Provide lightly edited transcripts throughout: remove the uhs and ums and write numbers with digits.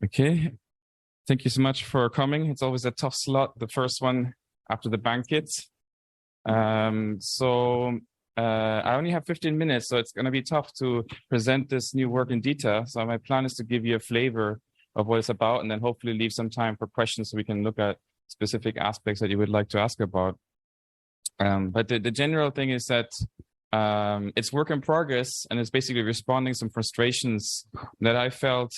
Okay, thank you so much for coming. It's always a tough slot, the first one after the banquet. I only have 15 minutes, so it's going to be tough to present this new work in detail. So my plan is to give you a flavor of what it's about, and then hopefully leave some time for questions so we can look at specific aspects that you would like to ask about. But the general thing is that it's work in progress, and it's basically responding to some frustrations that I felt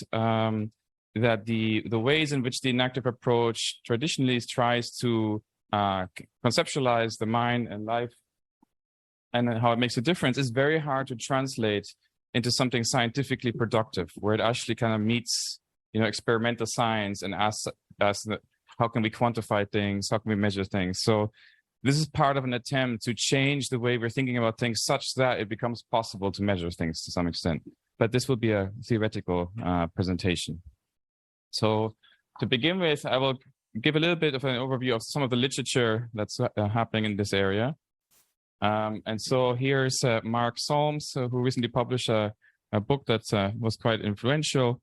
that the ways in which the enactive approach traditionally tries to conceptualize the mind and life and how it makes a difference is very hard to translate into something scientifically productive, where it actually kind of meets, experimental science and asks how can we quantify things, how can we measure things. So this is part of an attempt to change the way we're thinking about things such that it becomes possible to measure things to some extent. But this will be a theoretical presentation. So to begin with, I will give a little bit of an overview of some of the literature that's happening in this area. And so here's Mark Solms, who recently published a book that was quite influential.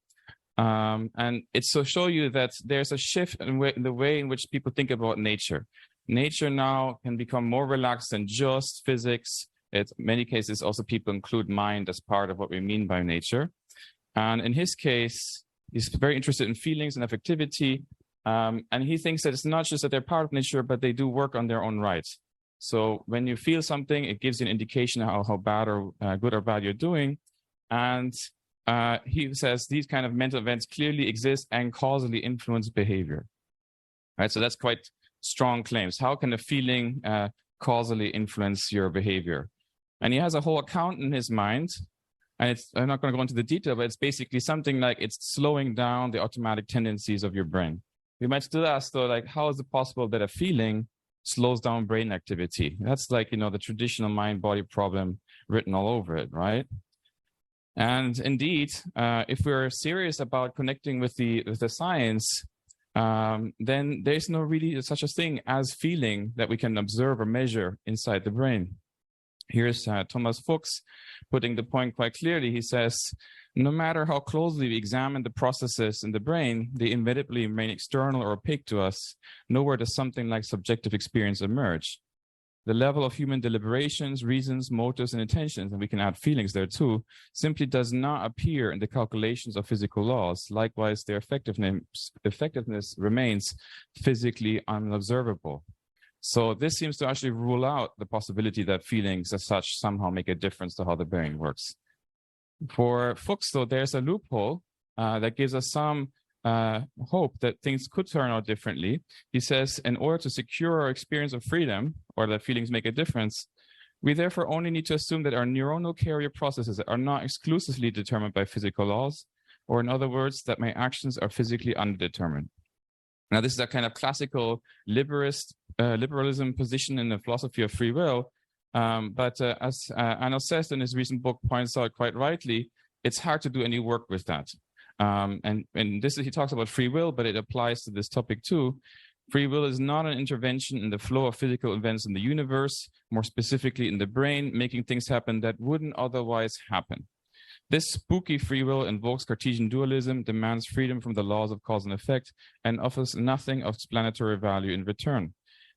And it's to show you that there's a shift in the way in which people think about nature. Nature now can become more relaxed than just physics. In many cases, also people include mind as part of what we mean by nature. And in his case, he's very interested in feelings and affectivity. And he thinks that it's not just that they're part of nature, but they do work on their own right. So when you feel something, it gives you an indication how bad or good or bad you're doing. And he says these kind of mental events clearly exist and causally influence behavior. Right, so that's quite strong claims. How can a feeling causally influence your behavior? And he has a whole account in his mind. And I'm not going to go into the detail, but it's basically something like it's slowing down the automatic tendencies of your brain. You might still ask, though, like, how is it possible that a feeling slows down brain activity? That's like, the traditional mind-body problem written all over it, right? And indeed, if we're serious about connecting with the science, then there's no really such a thing as feeling that we can observe or measure inside the brain. Here's Thomas Fuchs putting the point quite clearly. He says, no matter how closely we examine the processes in the brain, they inevitably remain external or opaque to us. Nowhere does something like subjective experience emerge. The level of human deliberations, reasons, motives, and intentions, and we can add feelings there too, simply does not appear in the calculations of physical laws. Likewise, their effectiveness remains physically unobservable. So this seems to actually rule out the possibility that feelings as such somehow make a difference to how the brain works. For Fuchs, though, there's a loophole that gives us some hope that things could turn out differently. He says, in order to secure our experience of freedom, or that feelings make a difference, we therefore only need to assume that our neuronal carrier processes are not exclusively determined by physical laws, or in other words, that my actions are physically undetermined. Now, this is a kind of classical liberalism position in the philosophy of free will. But as Arno says in his recent book points out quite rightly, it's hard to do any work with that. And this he talks about free will, but it applies to this topic too. Free will is not an intervention in the flow of physical events in the universe, more specifically in the brain, making things happen that wouldn't otherwise happen. This spooky free will invokes Cartesian dualism, demands freedom from the laws of cause and effect, and offers nothing of explanatory value in return.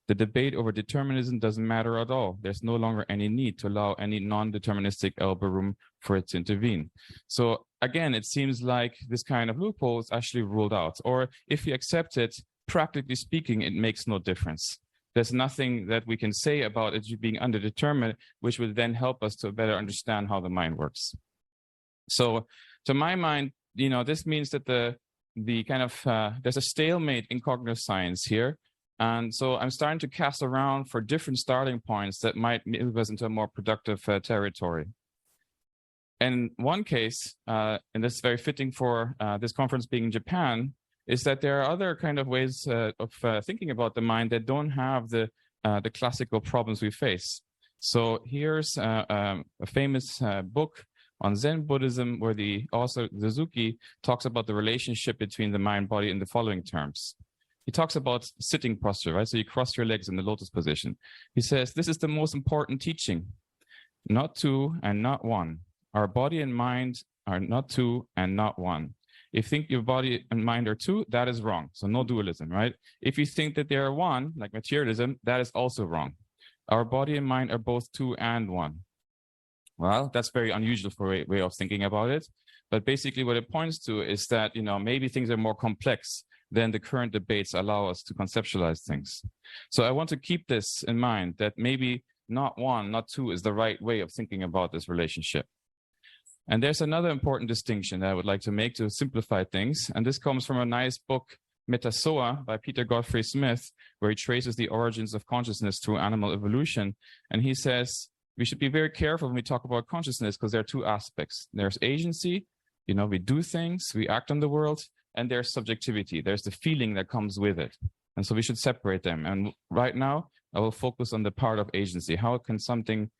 The debate over determinism doesn't matter at all. There's no longer any need to allow any non-deterministic elbow room for it to intervene. So again, it seems like this kind of loophole is actually ruled out. Or if you accept it, practically speaking, it makes no difference. There's nothing that we can say about it being underdetermined, which would then help us to better understand how the mind works. So to my mind, this means that the kind of, there's a stalemate in cognitive science here. And so I'm starting to cast around for different starting points that might move us into a more productive territory. In one case, and this is very fitting for this conference being in Japan, is that there are other kind of ways of thinking about the mind that don't have the classical problems we face. So here's a famous book on Zen Buddhism, where the author Suzuki talks about the relationship between the mind body in the following terms. He talks about sitting posture, right? So you cross your legs in the lotus position. He says, this is the most important teaching, not two and not one. Our body and mind are not two and not one. If you think your body and mind are two, that is wrong. So no dualism, right? If you think that they are one, like materialism, that is also wrong. Our body and mind are both two and one. Well, that's very unusual for a way of thinking about it. But basically what it points to is that, maybe things are more complex than the current debates allow us to conceptualize things. So I want to keep this in mind, that maybe not one, not two is the right way of thinking about this relationship. And there's another important distinction that I would like to make to simplify things. And this comes from a nice book, Metazoa by Peter Godfrey Smith, where he traces the origins of consciousness through animal evolution. And he says, we should be very careful when we talk about consciousness because there are two aspects. There's agency, we do things, we act on the world, and there's subjectivity. There's the feeling that comes with it. And so we should separate them. And right now, I will focus on the part of agency. How can something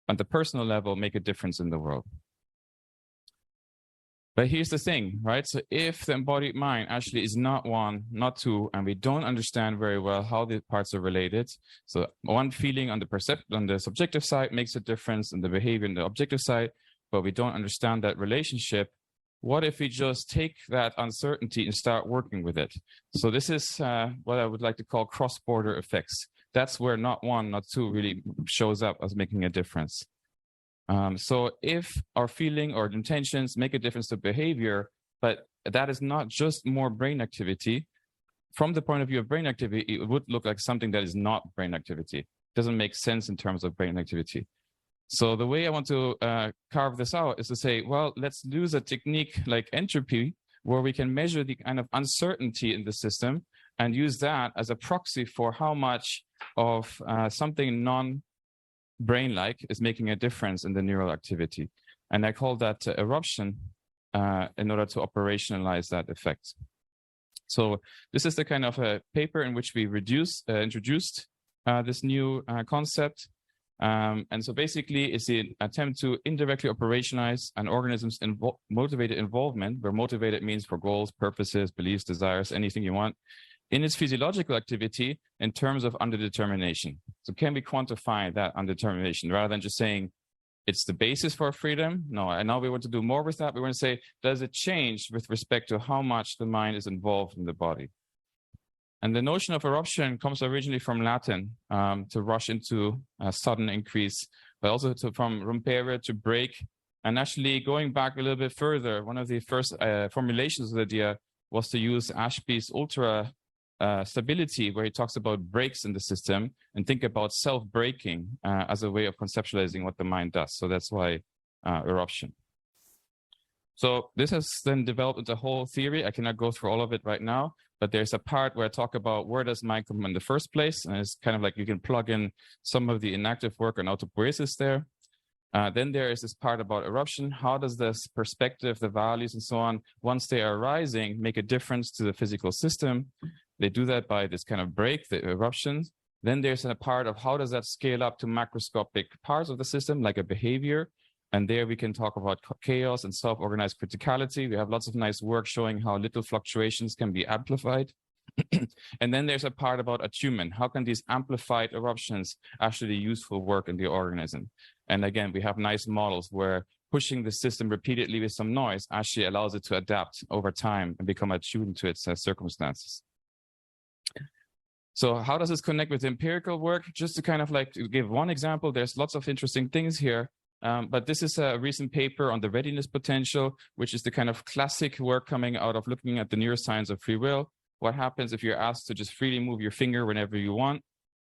on the personal level make a difference in the world? But here's the thing, right? So if the embodied mind actually is not one, not two, and we don't understand very well how the parts are related, so one feeling on the subjective side makes a difference in the behavior on the objective side, but we don't understand that relationship, what if we just take that uncertainty and start working with it? So this is what I would like to call cross-border effects. That's where not one, not two really shows up as making a difference. So if our feeling or intentions make a difference to behavior, but that is not just more brain activity, from the point of view of brain activity, it would look like something that is not brain activity. It doesn't make sense in terms of brain activity. So the way I want to carve this out is to say, well, let's use a technique like entropy, where we can measure the kind of uncertainty in the system and use that as a proxy for how much of something non-brain-like is making a difference in the neural activity. And I call that eruption in order to operationalize that effect. So this is the kind of a paper in which we introduced this new concept. And so basically it's an attempt to indirectly operationalize an organism's motivated involvement, where motivated means for goals, purposes, beliefs, desires, anything you want, in its physiological activity in terms of underdetermination. So can we quantify that underdetermination rather than just saying it's the basis for freedom? No, and now we want to do more with that. We want to say, does it change with respect to how much the mind is involved in the body? And the notion of eruption comes originally from Latin, to rush into a sudden increase, but also from rompere, to break. And actually going back a little bit further, one of the first formulations of the idea was to use Ashby's ultra stability, where he talks about breaks in the system and think about self-breaking as a way of conceptualizing what the mind does. So that's why eruption. So this has then developed into a whole theory. I cannot go through all of it right now, but there's a part where I talk about where does mind come in the first place. And it's kind of like you can plug in some of the enactive work on autopoiesis there. Then there is this part about eruption. How does this perspective, the values and so on, once they are arising, make a difference to the physical system? They do that by this kind of break, the eruptions. Then there's a part of how does that scale up to macroscopic parts of the system, like a behavior. And there we can talk about chaos and self-organized criticality. We have lots of nice work showing how little fluctuations can be amplified. And then there's a part about attunement. How can these amplified eruptions actually do useful work in the organism? And again, we have nice models where pushing the system repeatedly with some noise actually allows it to adapt over time and become attuned to its circumstances. So how does this connect with empirical work? Just to kind of like to give one example, there's lots of interesting things here. But this is a recent paper on the readiness potential, which is the kind of classic work coming out of looking at the neuroscience of free will. What happens if you're asked to just freely move your finger whenever you want?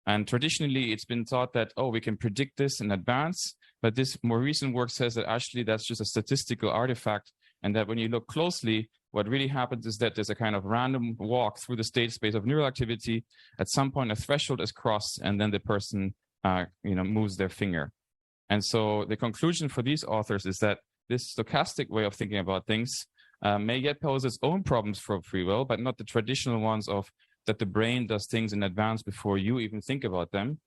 And traditionally, it's been thought that, oh, we can predict this in advance. But this more recent work says that actually that's just a statistical artifact. And that when you look closely, what really happens is that there's a kind of random walk through the state space of neural activity. At some point, a threshold is crossed, and then the person moves their finger. And so the conclusion for these authors is that this stochastic way of thinking about things may yet pose its own problems for free will, but not the traditional ones of that the brain does things in advance before you even think about them.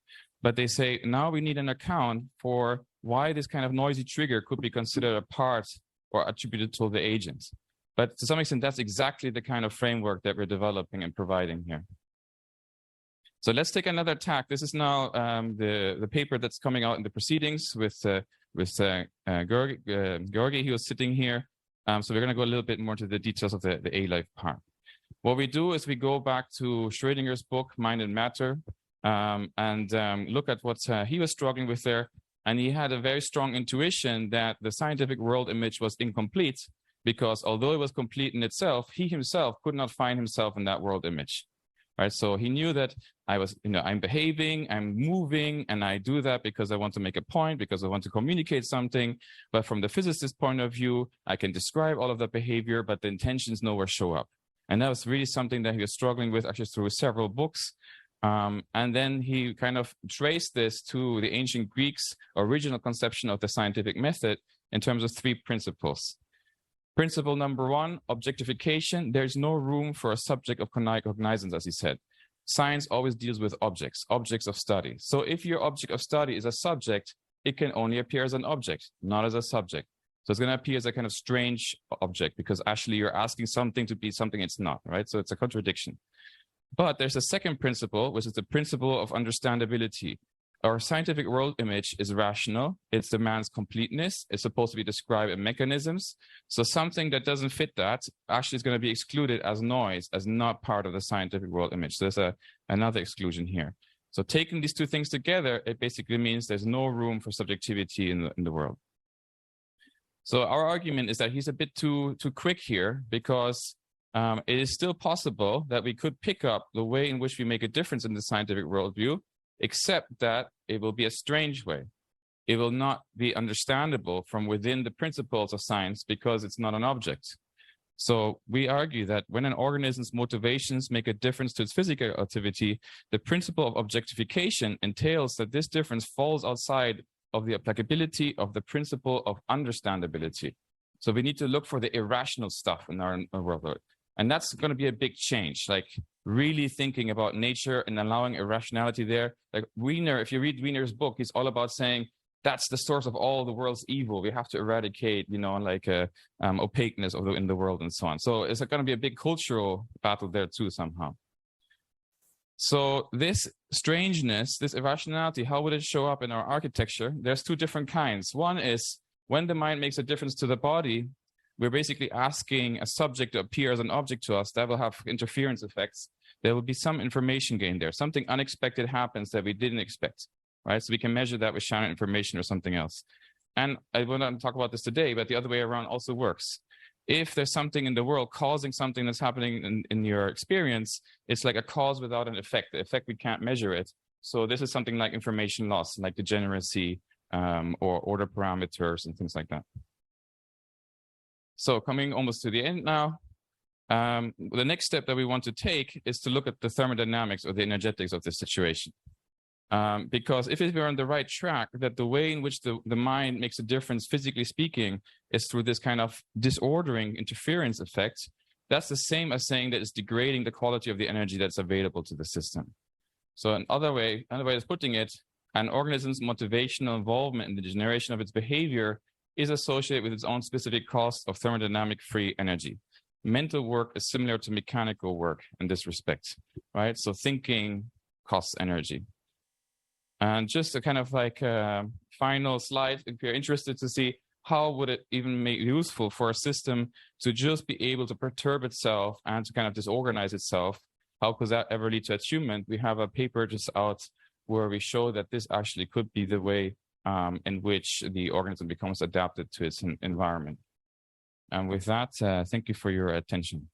But they say, now we need an account for why this kind of noisy trigger could be considered a part or attributed to the agent. But to some extent, that's exactly the kind of framework that we're developing and providing here. So let's take another tack. This is now the paper that's coming out in the proceedings with Georgi. He was sitting here. So we're going to go a little bit more into the details of the ALIFE part. What we do is we go back to Schrödinger's book, Mind and Matter, and look at what he was struggling with there. And he had a very strong intuition that the scientific world image was incomplete because although it was complete in itself, he himself could not find himself in that world image. Right. So he knew that I'm behaving, I'm moving, and I do that because I want to make a point, because I want to communicate something. But from the physicist's point of view, I can describe all of that behavior, but the intentions nowhere show up. And that was really something that he was struggling with actually through several books. And then he kind of traced this to the ancient Greeks' original conception of the scientific method in terms of 3 principles. Principle number 1, objectification. There's no room for a subject of cognizance, as he said. Science always deals with objects of study. So if your object of study is a subject, it can only appear as an object, not as a subject. So it's going to appear as a kind of strange object because actually you're asking something to be something it's not, right? So it's a contradiction. But there's a second principle, which is the principle of understandability. Our scientific world image is rational. It demands completeness. It's supposed to be described in mechanisms. So something that doesn't fit that actually is going to be excluded as noise, as not part of the scientific world image. So there's another exclusion here. So taking these 2 things together, it basically means there's no room for subjectivity in the world. So our argument is that he's a bit too quick here because it is still possible that we could pick up the way in which we make a difference in the scientific worldview, except that it will be a strange way. It will not be understandable from within the principles of science because it's not an object. So we argue that when an organism's motivations make a difference to its physical activity, the principle of objectification entails that this difference falls outside of the applicability of the principle of understandability. So we need to look for the irrational stuff in our world. And that's going to be a big change, like really thinking about nature and allowing irrationality there. Like Wiener, if you read Wiener's book, he's all about saying that's the source of all the world's evil. We have to eradicate, opaqueness in the world and so on. So it's going to be a big cultural battle there too somehow. So this strangeness, this irrationality, how would it show up in our architecture? There's 2 different kinds. One is when the mind makes a difference to the body, we're basically asking a subject to appear as an object to us. That will have interference effects. There will be some information gain there. Something unexpected happens that we didn't expect, right? So we can measure that with Shannon information or something else. And I will not talk about this today, but the other way around also works. If there's something in the world causing something that's happening in your experience, it's like a cause without an effect. The effect, we can't measure it. So this is something like information loss, like degeneracy or order parameters and things like that. So coming almost to the end now, the next step that we want to take is to look at the thermodynamics or the energetics of this situation. Because if we're on the right track, that the way in which the mind makes a difference, physically speaking, is through this kind of disordering interference effect, that's the same as saying that it's degrading the quality of the energy that's available to the system. So another way of putting it, an organism's motivational involvement in the generation of its behavior is associated with its own specific cost of thermodynamic free energy. Mental work is similar to mechanical work in this respect, right? So thinking costs energy. And just a kind of like final slide, if you're interested to see how would it even make useful for a system to just be able to perturb itself and to kind of disorganize itself, how could that ever lead to achievement? We have a paper just out where we show that this actually could be the way in which the organism becomes adapted to its environment. And with that, thank you for your attention.